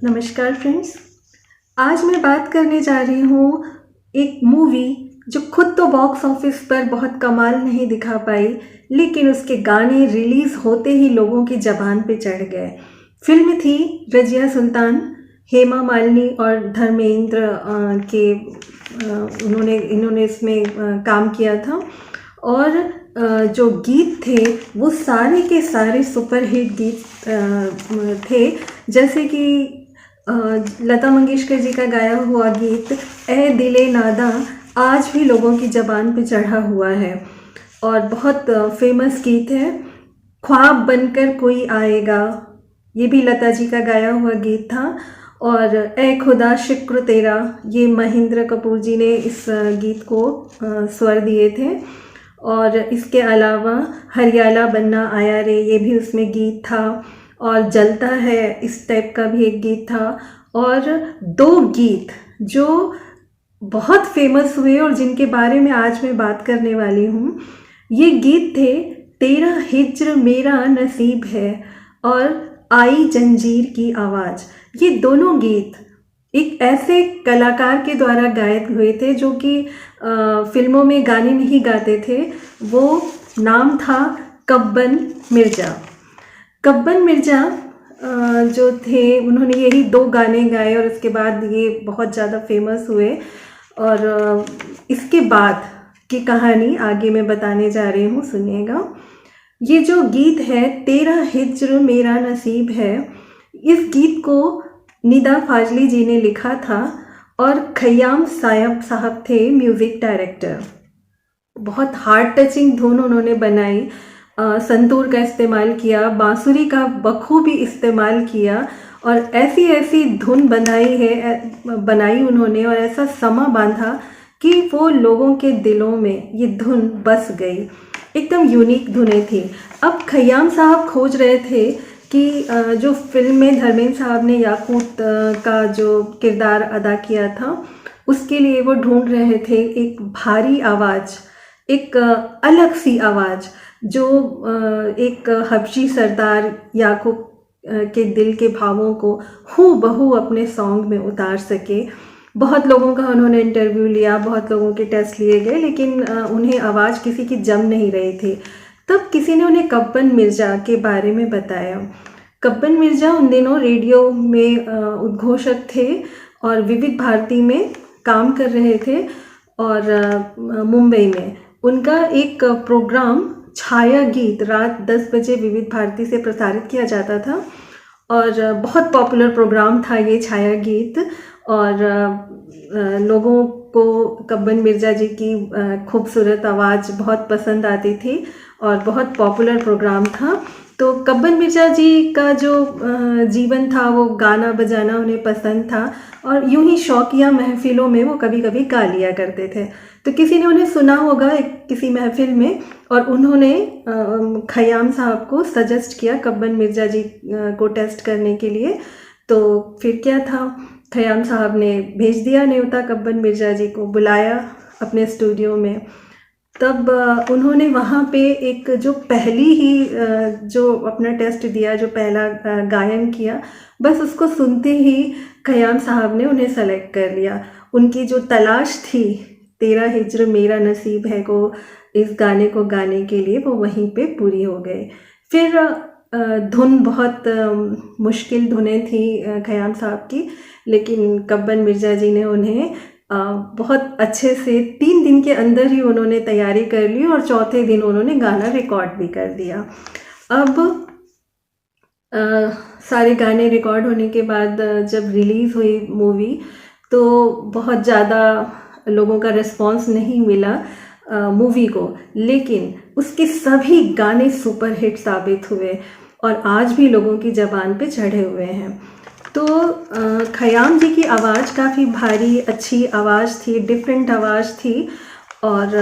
नमस्कार फ्रेंड्स। आज मैं बात करने जा रही हूँ एक मूवी जो खुद तो बॉक्स ऑफिस पर बहुत कमाल नहीं दिखा पाई, लेकिन उसके गाने रिलीज़ होते ही लोगों की ज़बान पे चढ़ गए। फिल्म थी रज़िया सुल्तान। हेमा मालिनी और धर्मेंद्र इन्होंने इसमें काम किया था। और जो गीत थे वो सारे के सारे सुपरहिट गीत थे, जैसे कि लता मंगेशकर जी का गाया हुआ गीत ए दिले नादा आज भी लोगों की ज़बान पे चढ़ा हुआ है और बहुत फेमस गीत है। ख्वाब बनकर कोई आएगा, ये भी लता जी का गाया हुआ गीत था। और ए खुदा शुक्र तेरा, ये महेंद्र कपूर जी ने इस गीत को स्वर दिए थे। और इसके अलावा हरियाला बनना आया रे, ये भी उसमें गीत था। और जलता है इस टाइप का भी एक गीत था। और दो गीत जो बहुत फेमस हुए और जिनके बारे में आज मैं बात करने वाली हूँ, ये गीत थे तेरा हिज्र मेरा नसीब है और आई जंजीर की आवाज़। ये दोनों गीत एक ऐसे कलाकार के द्वारा गायक हुए थे जो कि फिल्मों में गाने नहीं गाते थे। वो नाम था कब्बन मिर्ज़ा। कब्बन मिर्ज़ा जो थे, उन्होंने यही दो गाने गाए और उसके बाद ये बहुत ज़्यादा फेमस हुए। और इसके बाद की कहानी आगे मैं बताने जा रही हूँ, सुनिएगा। ये जो गीत है तेरा हिज्र मेरा नसीब है, इस गीत को निदा फाजली जी ने लिखा था और खयाम साहब थे म्यूज़िक डायरेक्टर। बहुत हार्ट टचिंग धुन उन्होंने बनाई, संतूर का इस्तेमाल किया, बांसुरी का बखूबी इस्तेमाल किया और ऐसी ऐसी धुन बनाई उन्होंने और ऐसा समा बांधा कि वो लोगों के दिलों में ये धुन बस गई। एकदम यूनिक धुनें थी। अब खयाम साहब खोज रहे थे कि जो फिल्म में धर्मेंद्र साहब ने याकूत का जो किरदार अदा किया था, उसके लिए वो ढूंढ रहे थे एक भारी आवाज़, एक अलग सी आवाज़ जो एक हबशी सरदार याकूब के दिल के भावों को हूबहू अपने सॉन्ग में उतार सके। बहुत लोगों का उन्होंने इंटरव्यू लिया, बहुत लोगों के टेस्ट लिए गए, लेकिन उन्हें आवाज़ किसी की जम नहीं रही थी। तब किसी ने उन्हें कब्बन मिर्ज़ा के बारे में बताया। कब्बन मिर्ज़ा उन दिनों रेडियो में उद्घोषक थे और विविध भारती में काम कर रहे थे। और मुंबई में उनका एक प्रोग्राम छाया गीत रात 10 बजे विविध भारती से प्रसारित किया जाता था और बहुत पॉपुलर प्रोग्राम था ये छाया गीत। और लोगों को कब्बन मिर्ज़ा जी की खूबसूरत आवाज़ बहुत पसंद आती थी और बहुत पॉपुलर प्रोग्राम था। तो कब्बन मिर्ज़ा जी का जो जीवन था, वो गाना बजाना उन्हें पसंद था और यूं ही शौकिया महफिलों में वो कभी कभी गा लिया करते थे। तो किसी ने उन्हें सुना होगा किसी महफिल में और उन्होंने खयाम साहब को सजेस्ट किया कब्बन मिर्ज़ा जी को टेस्ट करने के लिए। तो फिर क्या था, खयाम साहब ने भेज दिया न्योता, कब्बन मिर्ज़ा जी को बुलाया अपने स्टूडियो में। तब उन्होंने वहाँ पे एक जो पहली ही जो अपना टेस्ट दिया, जो पहला गायन किया, बस उसको सुनते ही खयाम साहब ने उन्हें सेलेक्ट कर लिया। उनकी जो तलाश थी तेरा हिज्र मेरा नसीब है को, इस गाने को गाने के लिए, वो वहीं पे पूरी हो गई। फिर धुन बहुत मुश्किल धुनें थी खयाम साहब की, लेकिन कब्बन मिर्ज़ा जी ने उन्हें बहुत अच्छे से 3 दिन के अंदर ही उन्होंने तैयारी कर ली और चौथे दिन उन्होंने गाना रिकॉर्ड भी कर दिया। अब सारे गाने रिकॉर्ड होने के बाद जब रिलीज़ हुई मूवी, तो बहुत ज़्यादा लोगों का रिस्पांस नहीं मिला मूवी को, लेकिन उसके सभी गाने सुपरहिट साबित हुए और आज भी लोगों की ज़बान पे चढ़े हुए हैं। तो खयाम जी की आवाज़ काफ़ी भारी अच्छी आवाज़ थी, डिफरेंट आवाज़ थी। और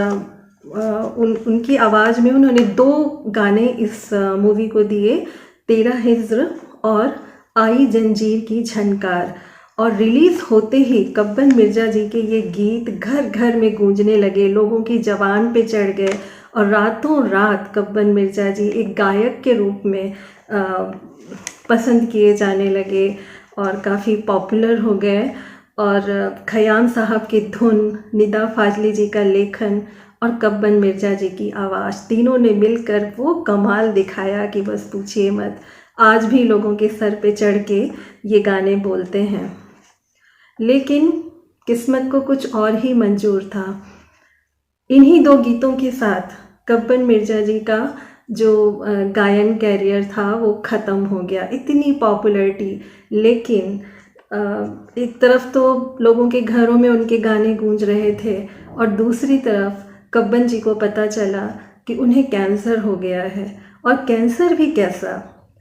उनकी आवाज़ में उन्होंने 2 गाने इस मूवी को दिए, तेरा हिज्र और आई जंजीर की झनकार। और रिलीज़ होते ही कब्बन मिर्ज़ा जी के ये गीत घर घर में गूंजने लगे, लोगों की ज़बान पे चढ़ गए और रातों रात कब्बन मिर्ज़ा जी एक गायक के रूप में पसंद किए जाने लगे और काफ़ी पॉपुलर हो गए। और खयाम साहब की धुन, निदा फाजली जी का लेखन और कब्बन मिर्ज़ा जी की आवाज़, तीनों ने मिलकर वो कमाल दिखाया कि बस पूछिए मत। आज भी लोगों के सर पे चढ़ के ये गाने बोलते हैं। लेकिन किस्मत को कुछ और ही मंजूर था। इन्हीं 2 गीतों के साथ कब्बन मिर्ज़ा जी का जो गायन कैरियर था वो ख़त्म हो गया। इतनी पॉपुलैरिटी, लेकिन एक तरफ तो लोगों के घरों में उनके गाने गूंज रहे थे और दूसरी तरफ कब्बन जी को पता चला कि उन्हें कैंसर हो गया है। और कैंसर भी कैसा,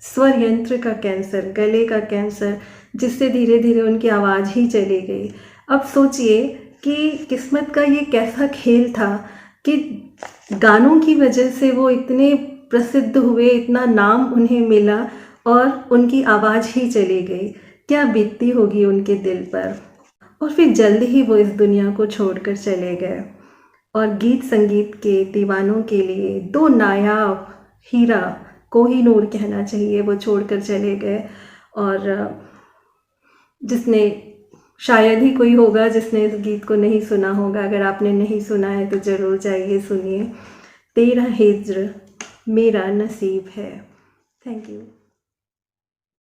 स्वर यंत्र का कैंसर, गले का कैंसर, जिससे धीरे धीरे उनकी आवाज़ ही चली गई। अब सोचिए कि किस्मत का ये कैसा खेल था कि गानों की वजह से वो इतने प्रसिद्ध हुए, इतना नाम उन्हें मिला और उनकी आवाज़ ही चली गई। क्या बीतती होगी उनके दिल पर। और फिर जल्द ही वो इस दुनिया को छोड़कर चले गए। और गीत संगीत के दीवानों के लिए 2 नायाब हीरा, कोहिनूर कहना चाहिए, वो छोड़कर चले गए। और जिसने, शायद ही कोई होगा जिसने इस गीत को नहीं सुना होगा। अगर आपने नहीं सुना है तो ज़रूर जाइए सुनिए। तेरा हिज्र मेरा नसीब है। Thank you.